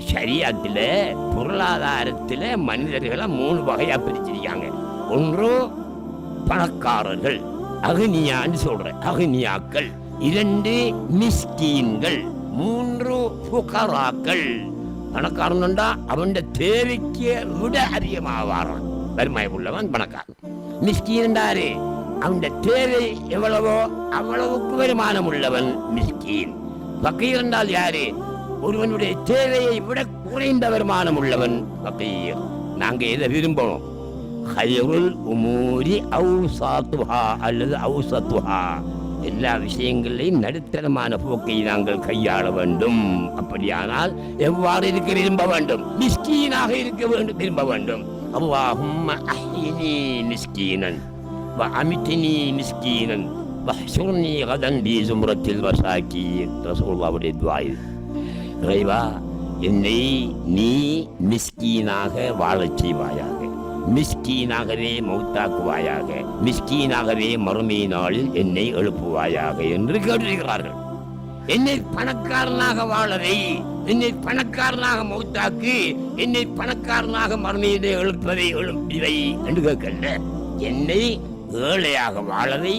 ஷரியத்துல பொருளாதாரத்துல மனிதர்களை 3 வகையா பிரிச்சிருக்காங்க. ஒன்று பணக்காரர்கள், அகனியான்னு சொல்ற அகனியாக்கள். 2 மிஸ்கீன்கள். 3 ஃபுகராக்கள். பணக்காரன்டா அவன் தேவைக்கு விட அதிகமாக வாரான், வறுமை உள்ளவன் பணக்காரன். மிஸ்கீன்டாரு அவன் தேவை எவ்வளவோ அவ்வளவுக்கு வருமானம் உள்ளவன் மிஸ்கீன். ஃபகீர் என்றால் யாரு? ஒருவனுடைய தேவையை விட குறைந்த வருமானம் உள்ளவன் ஃபகீர். நாங்க எதை விரும்பணும்? ஹைருல் உமூரி அவுசாத்துஹா அல்லது அவுசத்துஹா. எல்லா விஷயங்களையும் நடுத்தரமான போக்கை நாங்கள் கையாள வேண்டும். அப்படியானால் எவ்வாறு இருக்க விரும்ப வேண்டும்? மிஸ்கீனாக இருக்க வேண்டும், விரும்ப வேண்டும். அல்லாஹும்ம அஹ்யினி மிஸ்கீனன் வ அமித்னி மிஸ்கீனன் வஹ்ஷுர்னி கதன் பி ஸும்ரத்தில் மசாகீன். ரசூலுல்லாஹ்வுடைய துஆ இது. இறைவா, என்னை நீ மிஸ்கீனாக வாழச் செய்வாயாக, மிஸ்கீனாகவே மௌத்தாக்குவாயாக, மிஸ்கீனாகவே மறுமை நாளில் என்னை எழுப்புவாயாக என்று கேட்டிருக்கிறார்கள். என்னை பணக்காரனாக வாழவை, என்னை பணக்காரனாக மௌத்தாக்கு, என்னை பணக்காரனாக மறுமையிலே எழுப்பதை எழுப்பிவை என்று கேட்கல. என்னை ஏழையாக வாழவை,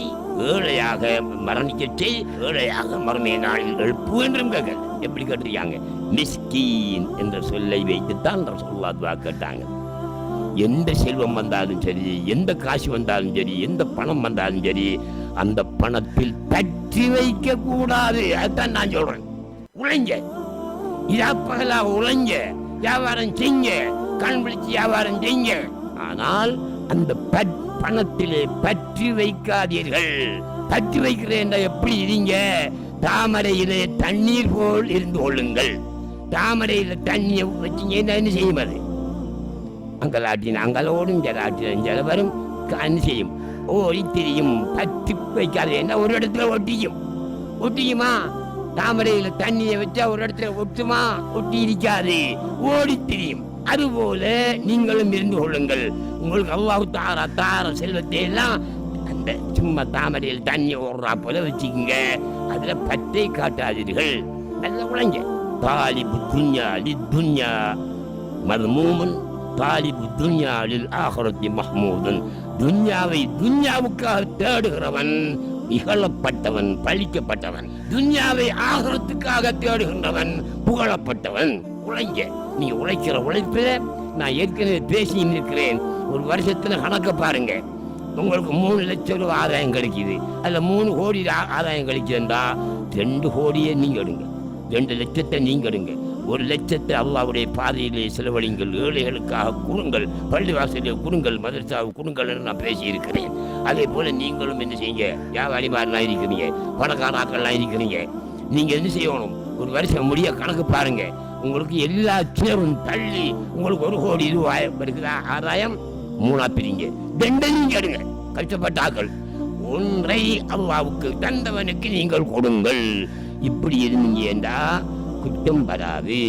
ஏழையாக மரணிக்கச்சை, ஏழையாக மறுமை நாளில் எழுப்பு என்றும் கேட்கல. எப்படி கேட்டிருக்காங்க? மிஸ்கீன் என்ற சொல்லை வைத்துத்தான் ரசூலுல்லாஹ் துஆ கேட்டாங்க. எந்த செல்வம் வந்தாலும் சரி, எந்த காசு வந்தாலும் சரி, எந்த பணம் வந்தாலும் சரி, அந்த பணத்தில் பற்றி வைக்க கூடாது. அதுதான் நான் சொல்றேன். உழைங்க, இதா பகலாக உழைங்க, வியாபாரம் செய்ய, கண் விழிச்சு வியாபாரம் செய்ய. ஆனால் அந்த பணத்திலே பற்றி வைக்காதீர்கள். பற்றி வைக்கிறேன் எப்படி இருங்க? தாமரையிலே தண்ணீர் போல் இருந்து கொள்ளுங்கள். தாமரையில தண்ணியை வச்சுங்க, என்ன செய்யும்? அது அங்கலாட்டின் அங்கலோடும் ஜலாட்டின் ஜலவரும் கண் செய்யும், ஓடி திரியும். பற்றி வைக்காது. என்ன ஒரு இடத்துல ஒட்டியுமா? தாமரையில தண்ணியை வச்சா ஒரு இடத்துல ஒட்டுமா? ஒட்டி இருக்காது, ஓடி திரியும். அதுபோல நீங்களும் இருந்து கொள்ளுங்கள். உங்களுக்கு அல்லாஹ் தார செல்வத்தை எல்லாம் அந்த சும்மா தாமரையில் தண்ணி ஓடுறா போல வச்சுக்கோங்க. அதுல பற்றை காட்டாதீர்கள். நல்ல உழைங்க. தாலிபு துன்யா லித்துன்யா மர்மூமன், தாலிபு துன்யா லில் ஆஹிரத்தி மஹ்மூதன். துன்யாவை துன்யாவுக்காக தேடுகிறவன் இகழப்பட்டவன், பழிக்கப்பட்டவன். துன்யாவை ஆகரத்துக்காக தேடுகின்றவன் புகழப்பட்டவன். உழைங்க. நீங்க உழைக்கிற உழைப்பில நான் ஏற்கனவே பேசி இருக்கிறேன். ஒரு வருஷத்துல கணக்க பாருங்க. உங்களுக்கு 3 லட்சம் ரூபாய் ஆதாயம் கிடைக்குது. அதுல 3 கோடி ஆதாயம் கிடைக்குதுன்றா 2 கோடியை நீங்க எடுங்க, 2 லட்சத்தை நீங்க எடுங்க. 1 லட்சத்தை அல்லாஹ்வுடைய பாதையிலே செலவழிங்கள். ஏழைகளுக்காக கொடுங்கள், பள்ளிவாசலில் கொடுங்கள், மதரசாவுக்கு கொடுங்கள் என்று நான் பேசி இருக்கிறேன். அதே போல நீங்களும் என்ன செய்யுங்க? வியாபாரிமாரெல்லாம் இருக்கிறீங்க, பணக்காராக்கள்லாம் இருக்கிறீங்க. நீங்க என்ன செய்யணும்? ஒரு வருஷம் முடிய கணக்கு பாருங்க. உங்களுக்கு எல்லா சேரும் தள்ளி உங்களுக்கு 1 கோடி ரூபாய் இருக்குதா ஆதாயம்? 3ஆ பிரிங்க, 2 நீங்க எடுங்க. கஷ்டப்பட்டாக்கள் 1 அல்லாஹ்வுக்கு தந்தவனுக்கு நீங்கள் கொடுங்கள். இப்படி இருந்தீங்க என்றா குற்றம் வராது.